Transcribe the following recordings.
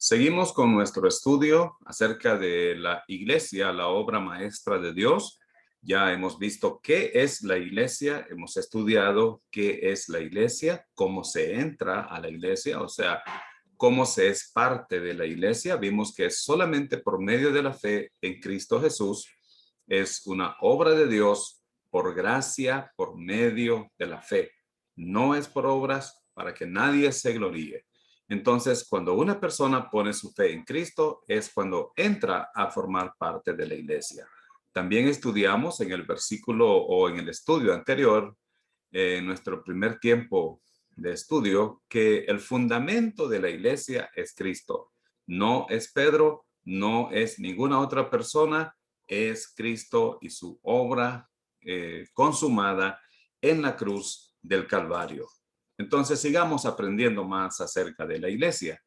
Seguimos con nuestro estudio acerca de la iglesia, la obra maestra de Dios. Ya hemos visto qué es la iglesia, hemos estudiado qué es la iglesia, cómo se entra a la iglesia, o sea, cómo se es parte de la iglesia. Vimos que es solamente por medio de la fe en Cristo Jesús. Es una obra de Dios por gracia, por medio de la fe. No es por obras para que nadie se gloríe. Entonces, cuando una persona pone su fe en Cristo, es cuando entra a formar parte de la iglesia. También estudiamos en el versículo o en el estudio anterior, en nuestro primer tiempo de estudio, que el fundamento de la iglesia es Cristo. No es Pedro, no es ninguna otra persona, es Cristo y su obra consumada en la cruz del Calvario. Entonces sigamos aprendiendo más acerca de la iglesia.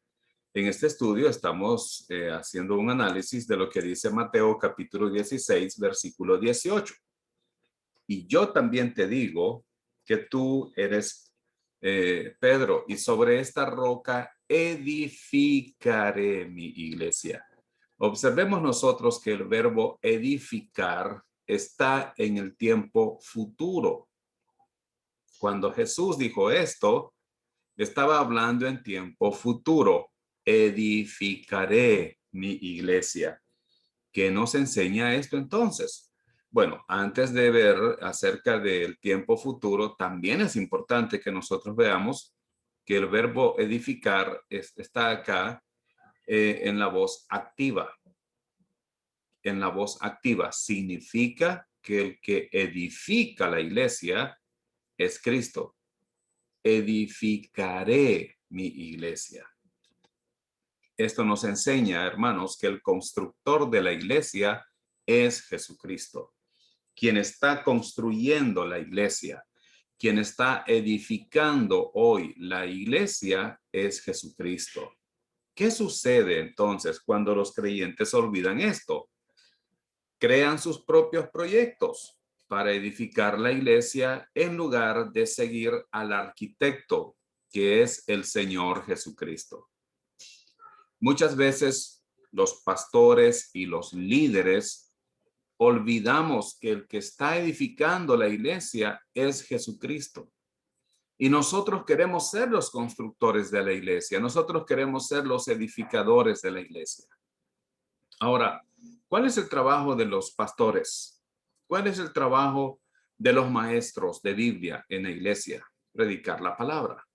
En este estudio estamos haciendo un análisis de lo que dice Mateo capítulo 16, versículo 18. Y yo también te digo que tú eres Pedro, y sobre esta roca edificaré mi iglesia. Observemos nosotros que el verbo edificar está en el tiempo futuro. Cuando Jesús dijo esto, estaba hablando en tiempo futuro. Edificaré mi iglesia. ¿Qué nos enseña esto entonces? Bueno, antes de ver acerca del tiempo futuro, también es importante que nosotros veamos que el verbo edificar está acá en la voz activa. En la voz activa significa que el que edifica la iglesia es Cristo. Edificaré mi iglesia. Esto nos enseña, hermanos, que el constructor de la iglesia es Jesucristo. Quien está construyendo la iglesia, quien está edificando hoy la iglesia es Jesucristo. ¿Qué sucede entonces cuando los creyentes olvidan esto? Crean sus propios proyectos para edificar la iglesia en lugar de seguir al arquitecto, que es el Señor Jesucristo. Muchas veces los pastores y los líderes olvidamos que el que está edificando la iglesia es Jesucristo. Y nosotros queremos ser los constructores de la iglesia. Nosotros queremos ser los edificadores de la iglesia. Ahora, ¿cuál es el trabajo de los pastores? ¿Cuál es el trabajo de los maestros de Biblia en la iglesia? Predicar la palabra.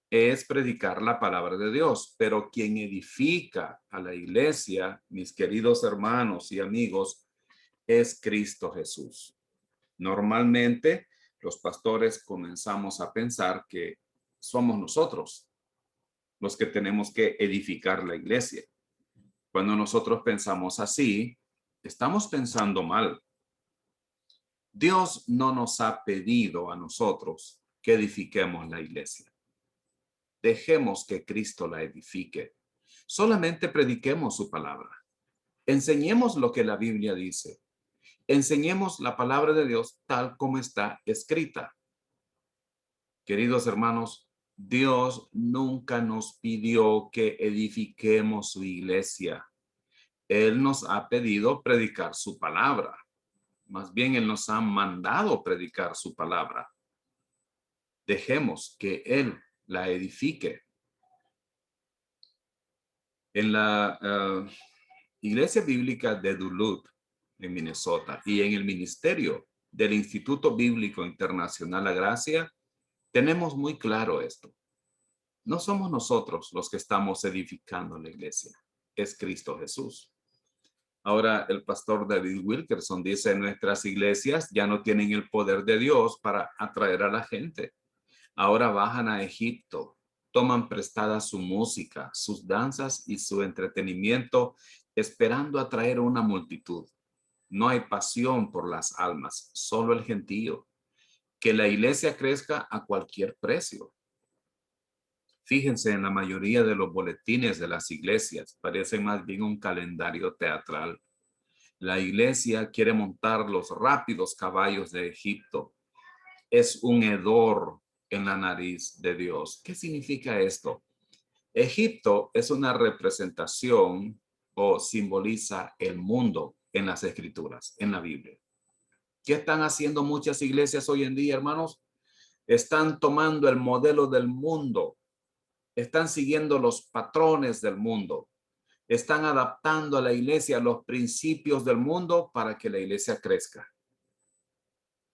Es predicar la palabra de Dios, pero quien edifica a la iglesia, mis queridos hermanos y amigos, es Cristo Jesús. Normalmente, los pastores comenzamos a pensar que somos nosotros los que tenemos que edificar la iglesia. Cuando nosotros pensamos así, estamos pensando mal. Dios no nos ha pedido a nosotros que edifiquemos la iglesia. Dejemos que Cristo la edifique. Solamente prediquemos su palabra. Enseñemos lo que la Biblia dice. Enseñemos la palabra de Dios tal como está escrita. Queridos hermanos, Dios nunca nos pidió que edifiquemos su iglesia. Él nos ha pedido predicar su palabra. Más bien, Él nos ha mandado predicar su palabra. Dejemos que Él la edifique. En la Iglesia Bíblica de Duluth, en Minnesota, y en el ministerio del Instituto Bíblico Internacional La Gracia, tenemos muy claro esto. No somos nosotros los que estamos edificando la iglesia, es Cristo Jesús. Ahora, el pastor David Wilkerson dice, nuestras iglesias ya no tienen el poder de Dios para atraer a la gente. Ahora bajan a Egipto, toman prestada su música, sus danzas y su entretenimiento, esperando atraer una multitud. No hay pasión por las almas, solo el gentío. Que la iglesia crezca a cualquier precio. Fíjense en la mayoría de los boletines de las iglesias, parecen más bien un calendario teatral. La iglesia quiere montar los rápidos caballos de Egipto. Es un hedor en la nariz de Dios. ¿Qué significa esto? Egipto es una representación o simboliza el mundo en las escrituras, en la Biblia. ¿Qué están haciendo muchas iglesias hoy en día, hermanos? Están tomando el modelo del mundo, están siguiendo los patrones del mundo, están adaptando a la iglesia los principios del mundo para que la iglesia crezca.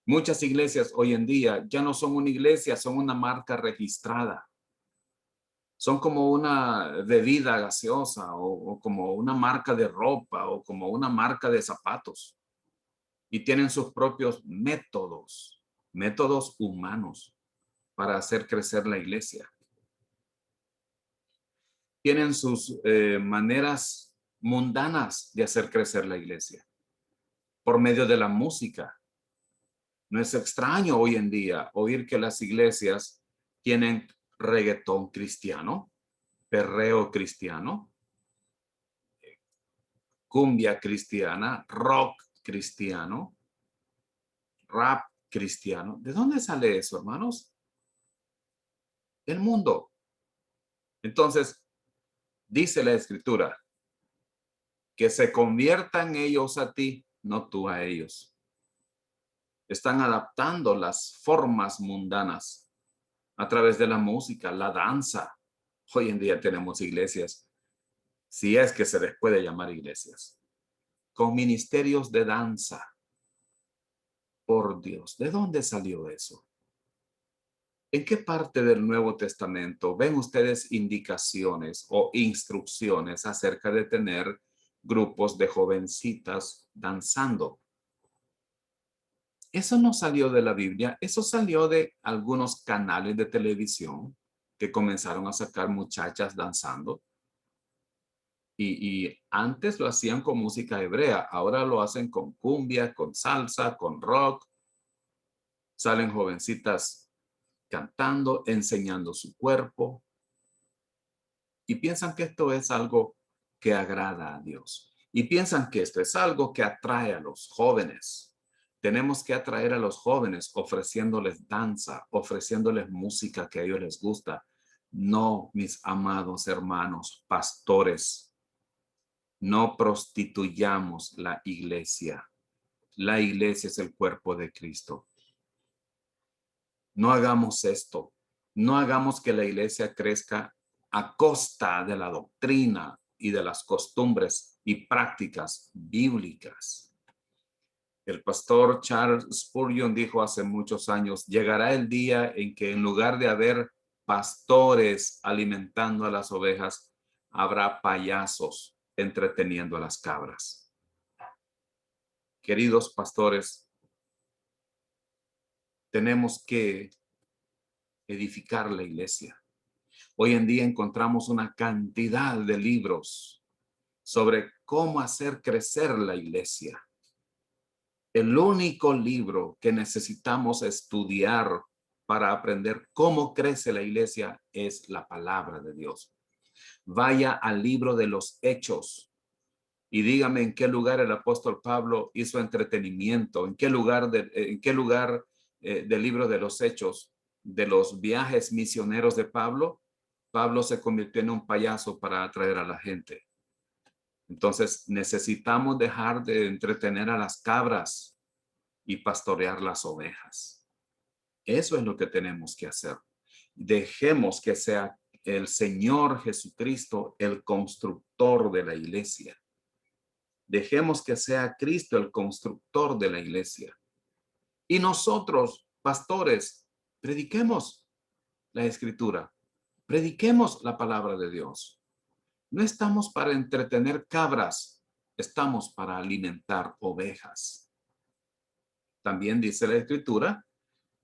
Muchas iglesias hoy en día ya no son una iglesia, son una marca registrada. Son como una bebida gaseosa o como una marca de ropa o como una marca de zapatos. Y tienen sus propios métodos humanos para hacer crecer la iglesia. Tienen sus maneras mundanas de hacer crecer la iglesia por medio de la música. No es extraño hoy en día oír que las iglesias tienen reggaetón cristiano, perreo cristiano, cumbia cristiana, rock cristiano, rap cristiano. ¿De dónde sale eso, hermanos? Del mundo. Entonces, dice la escritura, que se conviertan ellos a ti, no tú a ellos. Están adaptando las formas mundanas a través de la música, la danza. Hoy en día tenemos iglesias, si es que se les puede llamar iglesias, con ministerios de danza. Por Dios, ¿de dónde salió eso? ¿En qué parte del Nuevo Testamento ven ustedes indicaciones o instrucciones acerca de tener grupos de jovencitas danzando? Eso no salió de la Biblia, eso salió de algunos canales de televisión que comenzaron a sacar muchachas danzando. Y antes lo hacían con música hebrea, ahora lo hacen con cumbia, con salsa, con rock. Salen jovencitas cantando, enseñando su cuerpo. Y piensan que esto es algo que agrada a Dios. Y piensan que esto es algo que atrae a los jóvenes. Tenemos que atraer a los jóvenes ofreciéndoles danza, ofreciéndoles música que a ellos les gusta. No, mis amados hermanos, pastores, no prostituyamos la iglesia. La iglesia es el cuerpo de Cristo. No hagamos esto. No hagamos que la iglesia crezca a costa de la doctrina y de las costumbres y prácticas bíblicas. El pastor Charles Spurgeon dijo hace muchos años, llegará el día en que en lugar de haber pastores alimentando a las ovejas, habrá payasos entreteniendo a las cabras. Queridos pastores, tenemos que edificar la iglesia. Hoy en día encontramos una cantidad de libros sobre cómo hacer crecer la iglesia. El único libro que necesitamos estudiar para aprender cómo crece la iglesia es la palabra de Dios. Vaya al libro de los Hechos y dígame en qué lugar el apóstol Pablo hizo entretenimiento, en qué lugar del libro de los Hechos, de los viajes misioneros de Pablo, Pablo se convirtió en un payaso para atraer a la gente. Entonces necesitamos dejar de entretener a las cabras y pastorear las ovejas. Eso es lo que tenemos que hacer. Dejemos que sea el Señor Jesucristo el constructor de la iglesia. Dejemos que sea Cristo el constructor de la iglesia. Y nosotros, pastores, prediquemos la escritura. Prediquemos la palabra de Dios. No estamos para entretener cabras, estamos para alimentar ovejas. También dice la escritura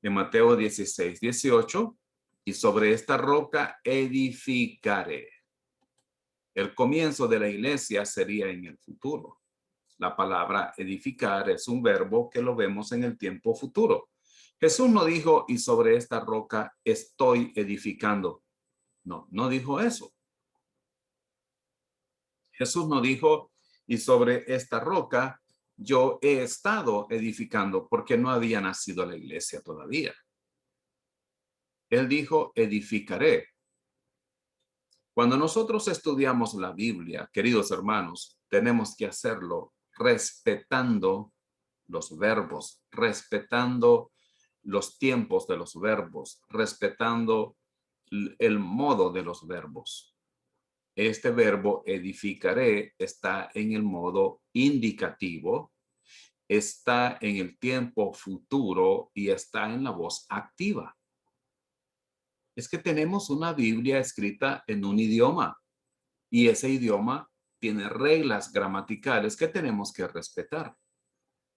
en Mateo 16:18, y sobre esta roca edificaré. El comienzo de la iglesia sería en el futuro. La palabra edificar es un verbo que lo vemos en el tiempo futuro. Jesús no dijo, y sobre esta roca estoy edificando. No, no dijo eso. Jesús no dijo, y sobre esta roca yo he estado edificando, porque no había nacido la iglesia todavía. Él dijo, edificaré. Cuando nosotros estudiamos la Biblia, queridos hermanos, tenemos que hacerlo respetando los verbos, respetando los tiempos de los verbos, respetando el modo de los verbos. Este verbo edificaré está en el modo indicativo, está en el tiempo futuro y está en la voz activa. Es que tenemos una Biblia escrita en un idioma y ese idioma tiene reglas gramaticales que tenemos que respetar.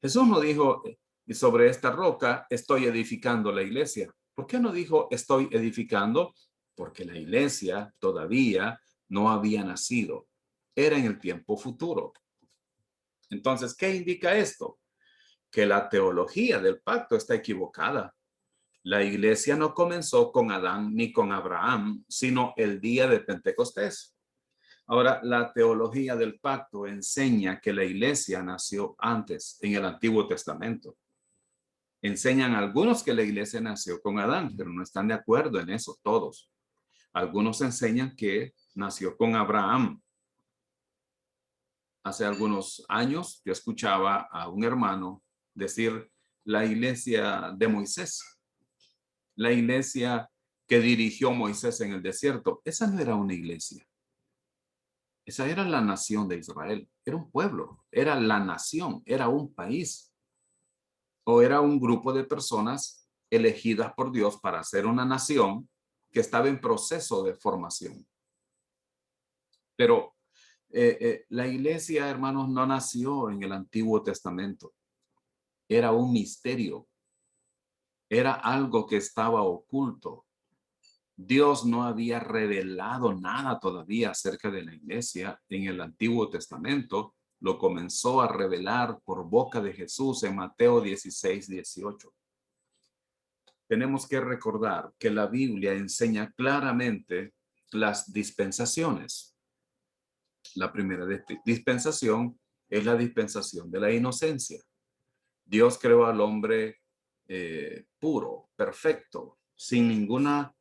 Jesús no dijo, sobre esta roca estoy edificando la iglesia. ¿Por qué no dijo estoy edificando? Porque la iglesia todavía no había nacido. Era en el tiempo futuro. Entonces, ¿qué indica esto? Que la teología del pacto está equivocada. La iglesia no comenzó con Adán ni con Abraham, sino el día de Pentecostés. Ahora, la teología del pacto enseña que la iglesia nació antes, en el Antiguo Testamento. Enseñan algunos que la iglesia nació con Adán, pero no están de acuerdo en eso todos. Algunos enseñan que nació con Abraham. Hace algunos años yo escuchaba a un hermano decir la iglesia de Moisés, la iglesia que dirigió Moisés en el desierto. Esa no era una iglesia. Esa era la nación de Israel. Era un pueblo, era la nación, era un país. O era un grupo de personas elegidas por Dios para ser una nación que estaba en proceso de formación. Pero la iglesia, hermanos, no nació en el Antiguo Testamento. Era un misterio. Era algo que estaba oculto. Dios no había revelado nada todavía acerca de la iglesia en el Antiguo Testamento. Lo comenzó a revelar por boca de Jesús en Mateo 16:18. Tenemos que recordar que la Biblia enseña claramente las dispensaciones. La primera dispensación es la dispensación de la inocencia. Dios creó al hombre puro, perfecto, sin ninguna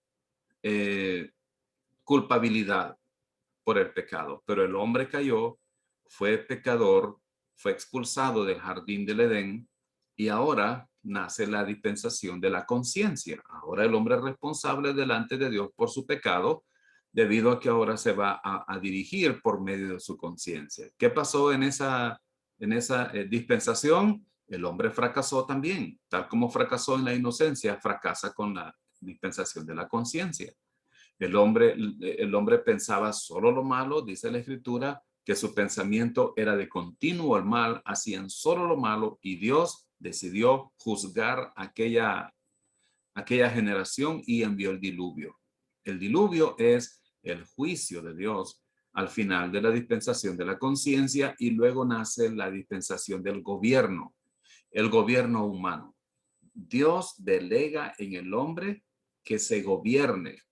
culpabilidad por el pecado. Pero el hombre cayó, fue pecador, fue expulsado del jardín del Edén y ahora nace la dispensación de la conciencia. Ahora el hombre es responsable delante de Dios por su pecado, debido a que ahora se va a dirigir por medio de su conciencia. ¿Qué pasó en esa dispensación? El hombre fracasó también, tal como fracasó en la inocencia, fracasa con la dispensación de la conciencia. El hombre pensaba solo lo malo, dice la Escritura, que su pensamiento era de continuo el mal, hacían solo lo malo y Dios decidió juzgar aquella generación y envió el diluvio. El diluvio es el juicio de Dios al final de la dispensación de la conciencia y luego nace la dispensación del gobierno, el gobierno humano. Dios delega en el hombre que se gobierne.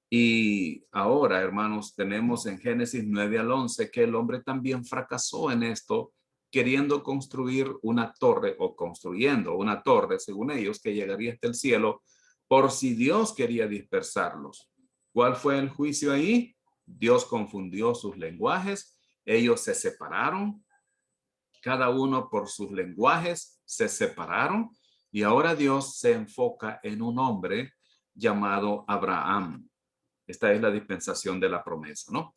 Y ahora, hermanos, tenemos en Génesis 9 al 11 que el hombre también fracasó en esto, queriendo construir una torre o construyendo una torre, según ellos, que llegaría hasta el cielo, por si Dios quería dispersarlos. ¿Cuál fue el juicio ahí? Dios confundió sus lenguajes, ellos se separaron, cada uno por sus lenguajes se separaron y ahora Dios se enfoca en un hombre llamado Abraham. Esta es la dispensación de la promesa, ¿no?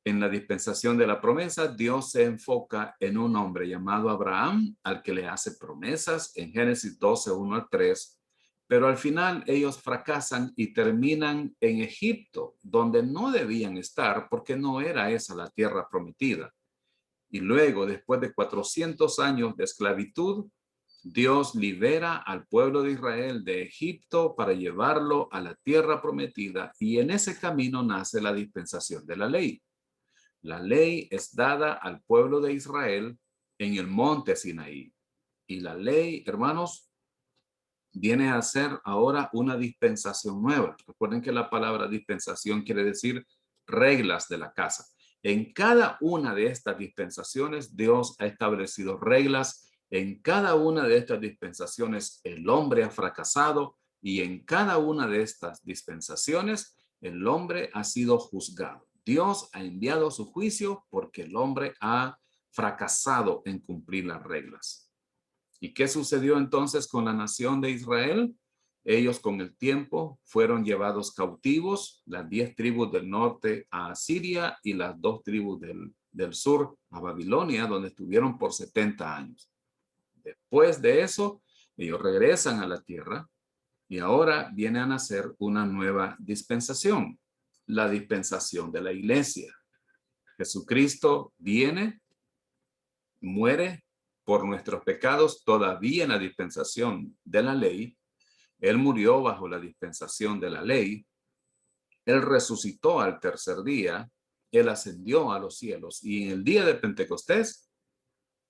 En la dispensación de la promesa, Dios se enfoca en un hombre llamado Abraham, al que le hace promesas en Génesis 12, 1 al 3, pero al final ellos fracasan y terminan en Egipto, donde no debían estar porque no era esa la tierra prometida. Y luego, después de 400 años de esclavitud, Dios libera al pueblo de Israel de Egipto para llevarlo a la tierra prometida y en ese camino nace la dispensación de la ley. La ley es dada al pueblo de Israel en el monte Sinaí. Y la ley, hermanos, viene a ser ahora una dispensación nueva. Recuerden que la palabra dispensación quiere decir reglas de la casa. En cada una de estas dispensaciones, Dios ha establecido reglas. En cada una de estas dispensaciones, el hombre ha fracasado y en cada una de estas dispensaciones, El hombre ha sido juzgado. Dios ha enviado su juicio porque el hombre ha fracasado en cumplir las reglas. ¿Y qué sucedió entonces con la nación de Israel? Ellos con el tiempo fueron llevados cautivos, las 10 tribus del norte a Asiria y las 2 tribus del sur a Babilonia, donde estuvieron por 70 años. Después de eso, ellos regresan a la tierra y ahora viene a nacer una nueva dispensación, la dispensación de la iglesia. Jesucristo viene, muere por nuestros pecados todavía en la dispensación de la ley. Él murió bajo la dispensación de la ley. Él resucitó al tercer día. Él ascendió a los cielos. Y en el día de Pentecostés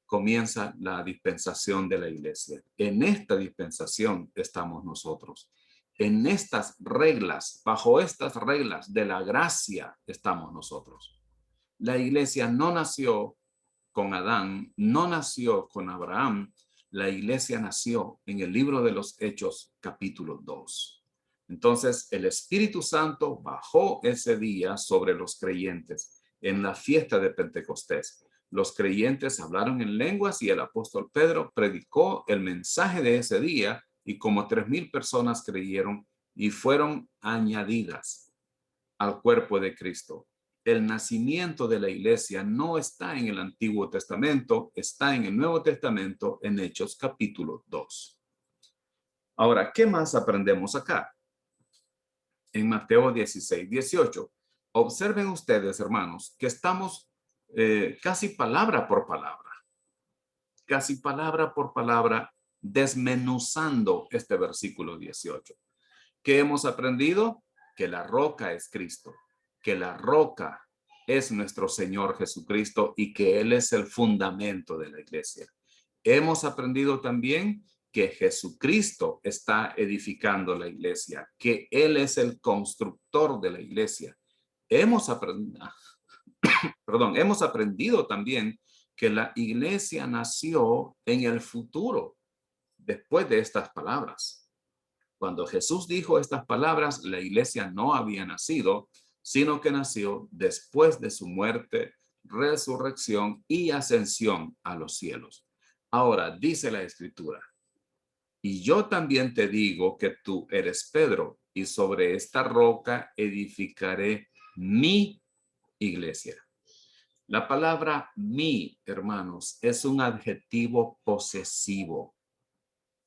comienza la dispensación de la iglesia. En esta dispensación estamos nosotros. En estas reglas, bajo estas reglas de la gracia estamos nosotros. La iglesia no nació con Adán, no nació con Abraham. La iglesia nació en el libro de los Hechos, capítulo 2. Entonces, el Espíritu Santo bajó ese día sobre los creyentes en la fiesta de Pentecostés. Los creyentes hablaron en lenguas y el apóstol Pedro predicó el mensaje de ese día y como 3,000 personas creyeron y fueron añadidas al cuerpo de Cristo. El nacimiento de la iglesia no está en el Antiguo Testamento, está en el Nuevo Testamento en Hechos capítulo 2. Ahora, ¿qué más aprendemos acá? En Mateo 16:18. Observen ustedes, hermanos, que estamos casi palabra por palabra, desmenuzando este versículo 18. ¿Qué hemos aprendido? Que la roca es Cristo, que la roca es nuestro Señor Jesucristo y que Él es el fundamento de la iglesia. Hemos aprendido también que Jesucristo está edificando la iglesia, que Él es el constructor de la iglesia. Hemos aprendido también que la iglesia nació en el futuro, después de estas palabras. Cuando Jesús dijo estas palabras, la iglesia no había nacido, sino que nació después de su muerte, resurrección y ascensión a los cielos. Ahora, dice la Escritura, y yo también te digo que tú eres Pedro, y sobre esta roca edificaré mi iglesia. La palabra mi, hermanos, es un adjetivo posesivo.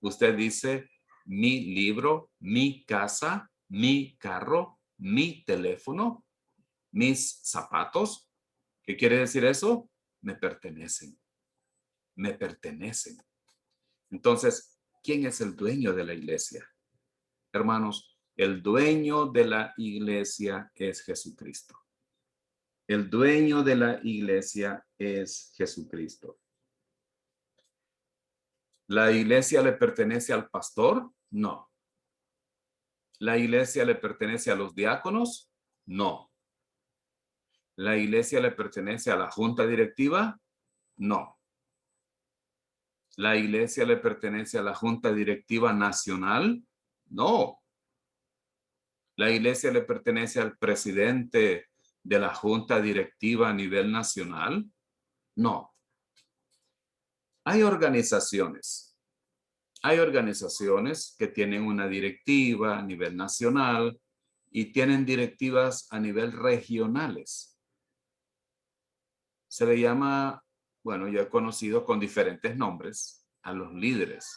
Usted dice mi libro, mi casa, mi carro, mi teléfono, mis zapatos. ¿Qué quiere decir eso? Me pertenecen. Me pertenecen. Entonces, ¿quién es el dueño de la iglesia? Hermanos, el dueño de la iglesia es Jesucristo. El dueño de la iglesia es Jesucristo. ¿La iglesia le pertenece al pastor? No. ¿La iglesia le pertenece a los diáconos? No. ¿La iglesia le pertenece a la junta directiva? No. ¿La iglesia le pertenece a la junta directiva nacional? No. ¿La iglesia le pertenece al presidente de la junta directiva a nivel nacional? No. Hay organizaciones que tienen una directiva a nivel nacional y tienen directivas a nivel regionales. Se le llama, bueno, yo he conocido con diferentes nombres a los líderes.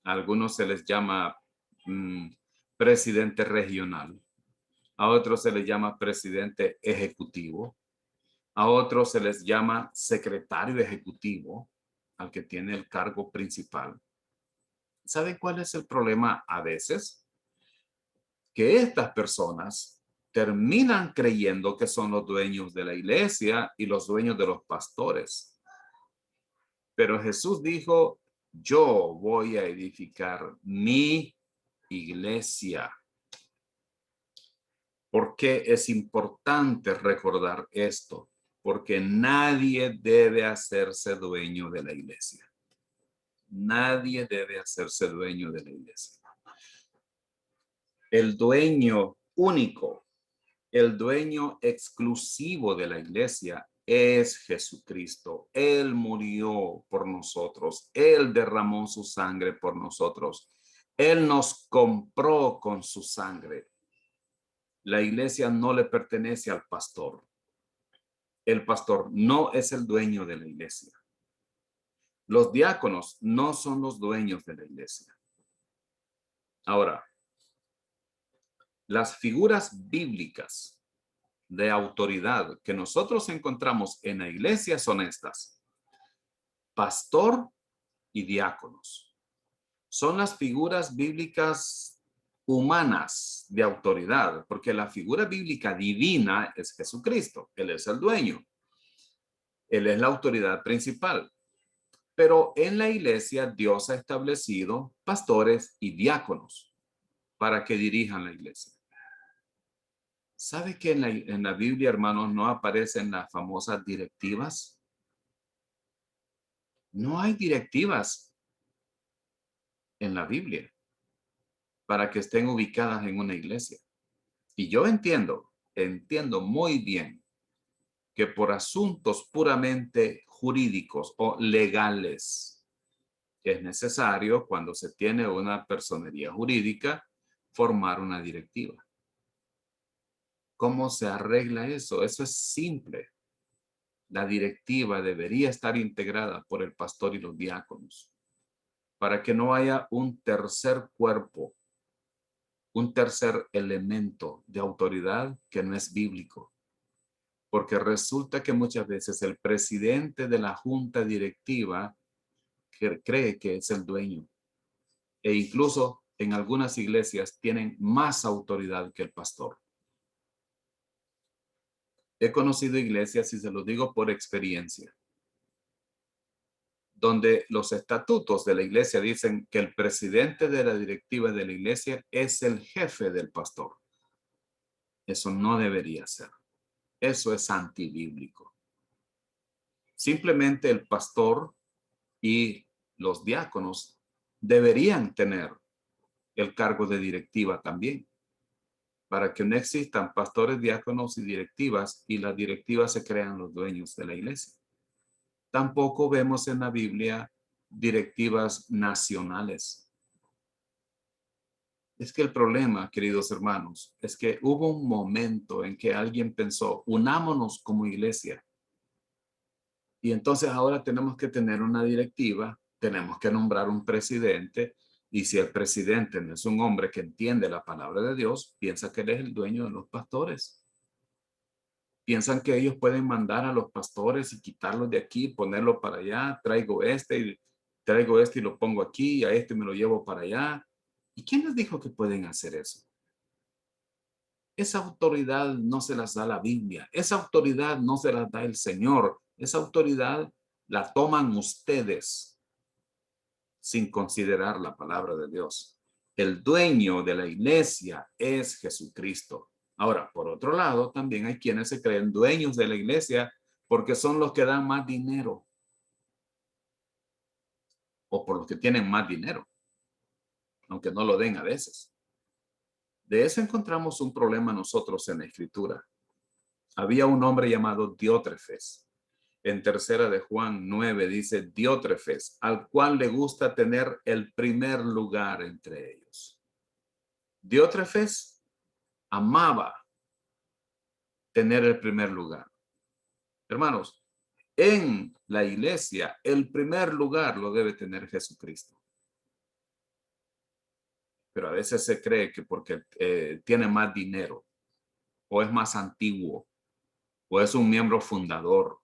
A algunos se les llama presidente regional. A otros se les llama presidente ejecutivo. A otros se les llama secretario ejecutivo, al que tiene el cargo principal. ¿Sabe cuál es el problema a veces? Que estas personas terminan creyendo que son los dueños de la iglesia y los dueños de los pastores. Pero Jesús dijo, yo voy a edificar mi iglesia. ¿Por qué es importante recordar esto? Porque nadie debe hacerse dueño de la iglesia. Nadie debe hacerse dueño de la iglesia. El dueño único El dueño exclusivo de la iglesia es Jesucristo. Él murió por nosotros. Él derramó su sangre por nosotros. Él nos compró con su sangre. La iglesia no le pertenece al pastor. El pastor no es el dueño de la iglesia. Los diáconos no son los dueños de la iglesia. Ahora, las figuras bíblicas de autoridad que nosotros encontramos en la iglesia son estas: pastor y diáconos. Son las figuras bíblicas humanas de autoridad, porque la figura bíblica divina es Jesucristo. Él es el dueño. Él es la autoridad principal. Pero en la iglesia Dios ha establecido pastores y diáconos para que dirijan la iglesia. ¿Sabe que en la Biblia, hermanos, no aparecen las famosas directivas? No hay directivas en la Biblia para que estén ubicadas en una iglesia. Y yo entiendo muy bien que por asuntos puramente jurídicos o legales es necesario, cuando se tiene una personería jurídica, formar una directiva. ¿Cómo se arregla eso? Eso es simple. La directiva debería estar integrada por el pastor y los diáconos para que no haya un tercer cuerpo, un tercer elemento de autoridad que no es bíblico. Porque resulta que muchas veces el presidente de la junta directiva cree que es el dueño. E incluso en algunas iglesias tienen más autoridad que el pastor. He conocido iglesias, y se lo digo por experiencia, donde los estatutos de la iglesia dicen que el presidente de la directiva de la iglesia es el jefe del pastor. Eso no debería ser. Eso es antibíblico. Simplemente el pastor y los diáconos deberían tener el cargo de directiva también, para que no existan pastores, diáconos y directivas, y las directivas se crean los dueños de la iglesia. Tampoco vemos en la Biblia directivas nacionales. Es que el problema, queridos hermanos, es que hubo un momento en que alguien pensó, unámonos como iglesia. Y entonces ahora tenemos que tener una directiva, tenemos que nombrar un presidente, y si el presidente no es un hombre que entiende la palabra de Dios, piensa que él es el dueño de los pastores. Piensan que ellos pueden mandar a los pastores y quitarlos de aquí, ponerlo para allá, traigo este y lo pongo aquí, a este me lo llevo para allá. ¿Y quién les dijo que pueden hacer eso? Esa autoridad no se las da la Biblia, esa autoridad no se las da el Señor, esa autoridad la toman ustedes sin considerar la palabra de Dios. El dueño de la iglesia es Jesucristo. Ahora, por otro lado, también hay quienes se creen dueños de la iglesia porque son los que dan más dinero o por los que tienen más dinero, aunque no lo den a veces. De eso encontramos un problema nosotros en la Escritura. Había un hombre llamado Diótrefes. En tercera de Juan 9 dice Diótrefes, al cual le gusta tener el primer lugar entre ellos. Diótrefes amaba tener el primer lugar. Hermanos, en la iglesia, el primer lugar lo debe tener Jesucristo. Pero a veces se cree que porque tiene más dinero, o es más antiguo, o es un miembro fundador,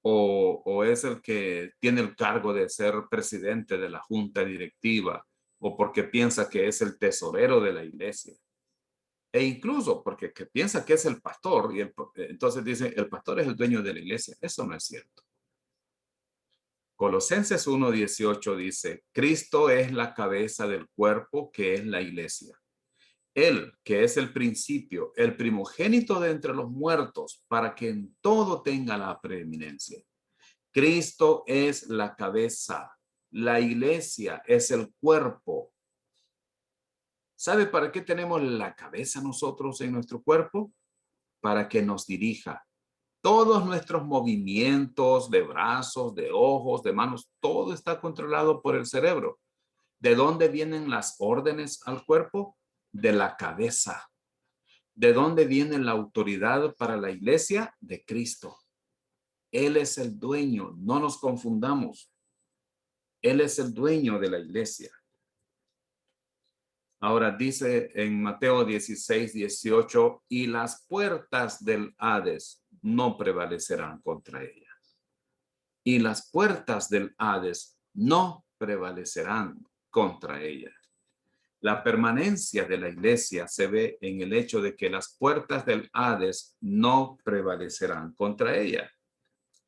o es el que tiene el cargo de ser presidente de la junta directiva, o porque piensa que es el tesorero de la iglesia. E incluso porque piensa que es el pastor, y entonces dice, el pastor es el dueño de la iglesia. Eso no es cierto. Colosenses 1:18 dice, Cristo es la cabeza del cuerpo, que es la iglesia. Él, que es el principio, el primogénito de entre los muertos, para que en todo tenga la preeminencia. Cristo es la cabeza. La iglesia es el cuerpo. ¿Sabe para qué tenemos la cabeza nosotros en nuestro cuerpo? Para que nos dirija. Todos nuestros movimientos de brazos, de ojos, de manos, todo está controlado por el cerebro. ¿De dónde vienen las órdenes al cuerpo? De la cabeza. ¿De dónde viene la autoridad para la iglesia? De Cristo. Él es el dueño, no nos confundamos. Él es el dueño de la iglesia. Ahora dice en Mateo 16:18, y las puertas del Hades no prevalecerán contra ella. Y las puertas del Hades no prevalecerán contra ella. La permanencia de la iglesia se ve en el hecho de que las puertas del Hades no prevalecerán contra ella.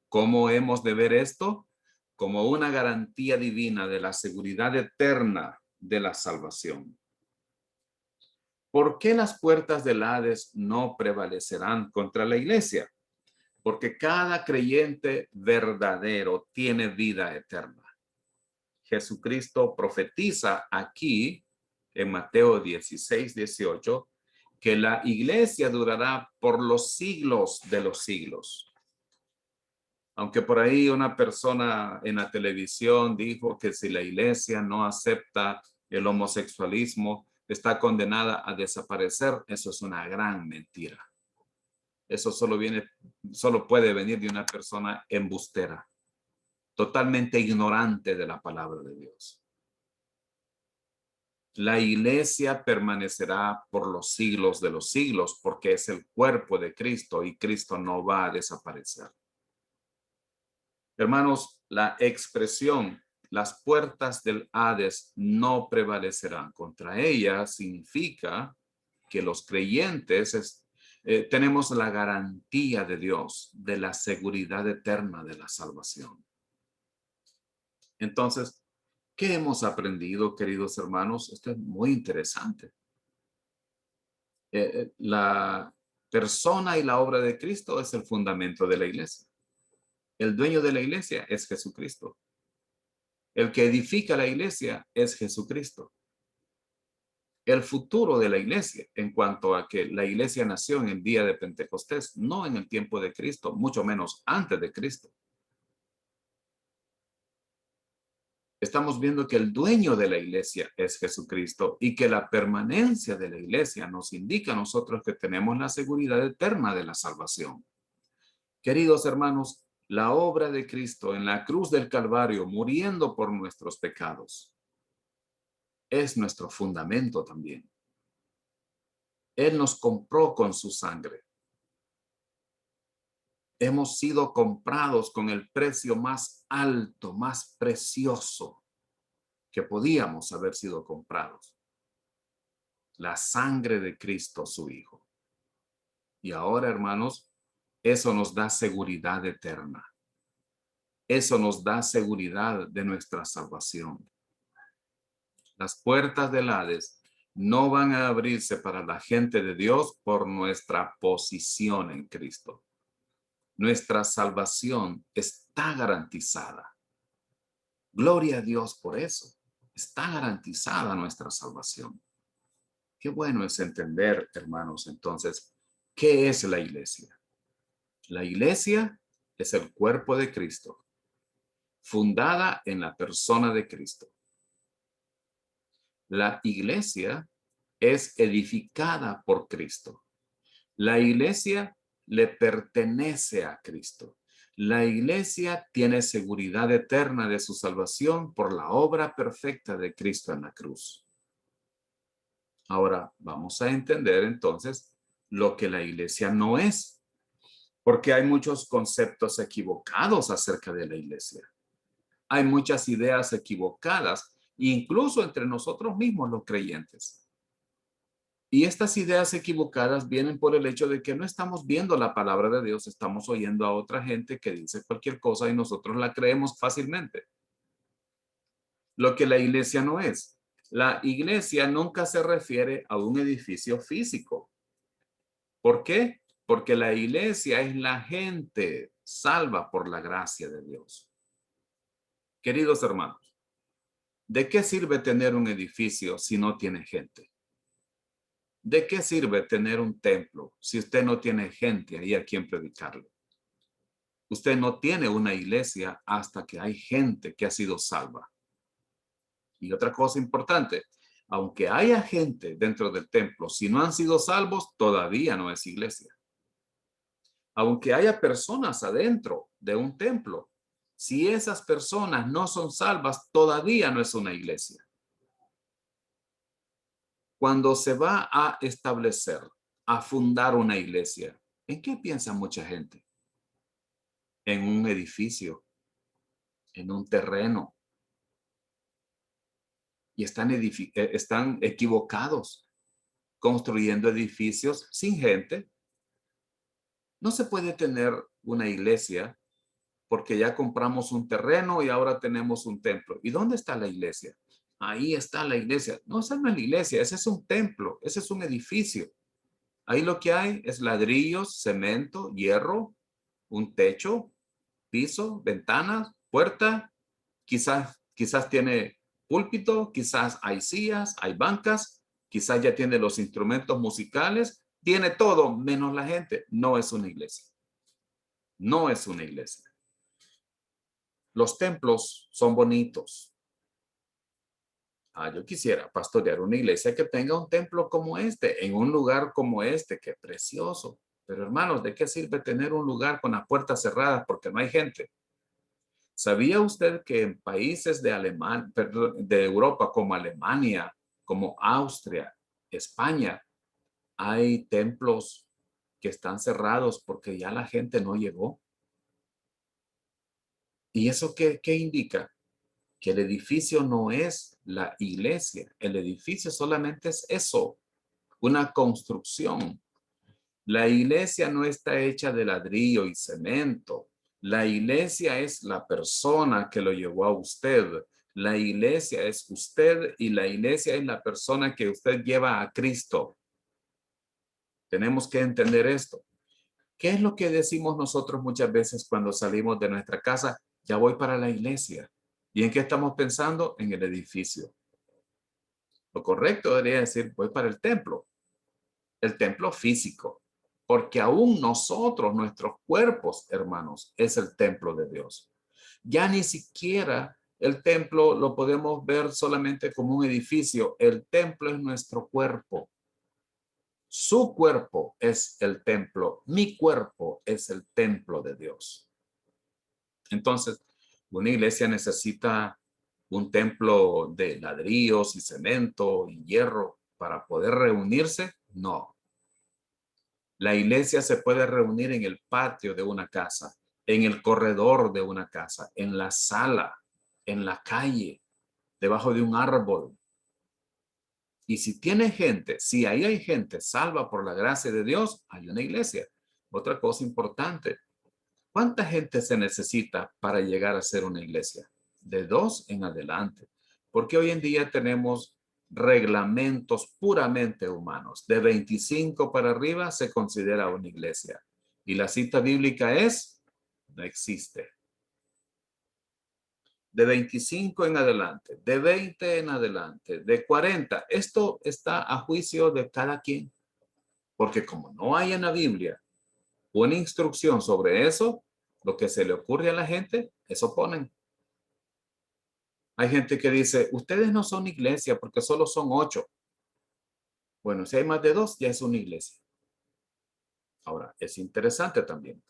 ¿Cómo hemos de ver esto? Como una garantía divina de la seguridad eterna de la salvación. ¿Por qué las puertas del Hades no prevalecerán contra la iglesia? Porque cada creyente verdadero tiene vida eterna. Jesucristo profetiza aquí en Mateo 16:18 que la iglesia durará por los siglos de los siglos. Aunque por ahí una persona en la televisión dijo que si la iglesia no acepta el homosexualismo, está condenada a desaparecer, eso es una gran mentira. Eso solo puede venir de una persona embustera, totalmente ignorante de la palabra de Dios. La iglesia permanecerá por los siglos de los siglos porque es el cuerpo de Cristo y Cristo no va a desaparecer. Hermanos, la expresión las puertas del Hades no prevalecerán contra ella significa que los creyentes tenemos la garantía de Dios de la seguridad eterna de la salvación. Entonces, ¿qué hemos aprendido, queridos hermanos? Esto es muy interesante. La persona y la obra de Cristo es el fundamento de la iglesia. El dueño de la iglesia es Jesucristo. El que edifica la iglesia es Jesucristo. El futuro de la iglesia, en cuanto a que la iglesia nació en el día de Pentecostés, no en el tiempo de Cristo, mucho menos antes de Cristo. Estamos viendo que el dueño de la iglesia es Jesucristo y que la permanencia de la iglesia nos indica a nosotros que tenemos la seguridad eterna de la salvación. Queridos hermanos, la obra de Cristo en la cruz del Calvario, muriendo por nuestros pecados, es nuestro fundamento también. Él nos compró con su sangre. Hemos sido comprados con el precio más alto, más precioso que podíamos haber sido comprados. La sangre de Cristo, su Hijo. Y ahora, hermanos, eso nos da seguridad eterna. Eso nos da seguridad de nuestra salvación. Las puertas del Hades no van a abrirse para la gente de Dios por nuestra posición en Cristo. Nuestra salvación está garantizada. Gloria a Dios por eso. Está garantizada nuestra salvación. Qué bueno es entender, hermanos, entonces, ¿qué es la iglesia? La iglesia es el cuerpo de Cristo, fundada en la persona de Cristo. La iglesia es edificada por Cristo. La iglesia le pertenece a Cristo. La iglesia tiene seguridad eterna de su salvación por la obra perfecta de Cristo en la cruz. Ahora vamos a entender entonces lo que la iglesia no es, porque hay muchos conceptos equivocados acerca de la iglesia. Hay muchas ideas equivocadas, incluso entre nosotros mismos los creyentes. Y estas ideas equivocadas vienen por el hecho de que no estamos viendo la palabra de Dios, estamos oyendo a otra gente que dice cualquier cosa y nosotros la creemos fácilmente. Lo que la iglesia no es. La iglesia nunca se refiere a un edificio físico. ¿Por qué? Porque la iglesia es la gente salva por la gracia de Dios. Queridos hermanos, ¿de qué sirve tener un edificio si no tiene gente? ¿De qué sirve tener un templo si usted no tiene gente ahí a quien predicarle? Usted no tiene una iglesia hasta que hay gente que ha sido salva. Y otra cosa importante, aunque haya gente dentro del templo, si no han sido salvos, todavía no es iglesia. Aunque haya personas adentro de un templo, si esas personas no son salvas, todavía no es una iglesia. Cuando se va a establecer, a fundar una iglesia, ¿en qué piensa mucha gente? En un edificio, en un terreno. Y están equivocados, construyendo edificios sin gente. No se puede tener una iglesia porque ya compramos un terreno y ahora tenemos un templo. ¿Y dónde está la iglesia? Ahí está la iglesia. No, esa no es la iglesia, ese es un templo, ese es un edificio. Ahí lo que hay es ladrillos, cemento, hierro, un techo, piso, ventanas, puerta, quizás tiene púlpito, quizás hay sillas, hay bancas, quizás ya tiene los instrumentos musicales, tiene todo menos la gente. No es una iglesia. No es una iglesia. Los templos son bonitos. Yo quisiera pastorear una iglesia que tenga un templo como este, en un lugar como este, qué precioso. Pero hermanos, ¿de qué sirve tener un lugar con las puertas cerradas porque no hay gente? ¿Sabía usted que en países de Europa como Alemania, como Austria, España, hay templos que están cerrados porque ya la gente no llegó? ¿Y eso qué indica? Que el edificio no es la iglesia. El edificio solamente es eso, una construcción. La iglesia no está hecha de ladrillo y cemento. La iglesia es la persona que lo llevó a usted. La iglesia es usted y la iglesia es la persona que usted lleva a Cristo. Tenemos que entender esto. ¿Qué es lo que decimos nosotros muchas veces cuando salimos de nuestra casa? Ya voy para la iglesia. ¿Y en qué estamos pensando? En el edificio. Lo correcto debería decir, voy para el templo físico, porque aún nosotros, nuestros cuerpos, hermanos, es el templo de Dios. Ya ni siquiera el templo lo podemos ver solamente como un edificio. El templo es nuestro cuerpo. Su cuerpo es el templo. Mi cuerpo es el templo de Dios. Entonces, una iglesia necesita un templo de ladrillos y cemento y hierro para poder reunirse. No. La iglesia se puede reunir en el patio de una casa, en el corredor de una casa, en la sala, en la calle, debajo de un árbol. Y si tiene gente, si ahí hay gente salva por la gracia de Dios, hay una iglesia. Otra cosa importante, ¿cuánta gente se necesita para llegar a ser una iglesia? De 2 en adelante. Porque hoy en día tenemos reglamentos puramente humanos. De 25 para arriba se considera una iglesia. Y la cita bíblica es, no existe. De 25 en adelante, de 20 en adelante, de 40. Esto está a juicio de cada quien. Porque como no hay en la Biblia una instrucción sobre eso, lo que se le ocurre a la gente, eso ponen. Hay gente que dice, ustedes no son iglesia porque solo son 8. Bueno, si hay más de 2, ya es una iglesia. Ahora, es interesante también.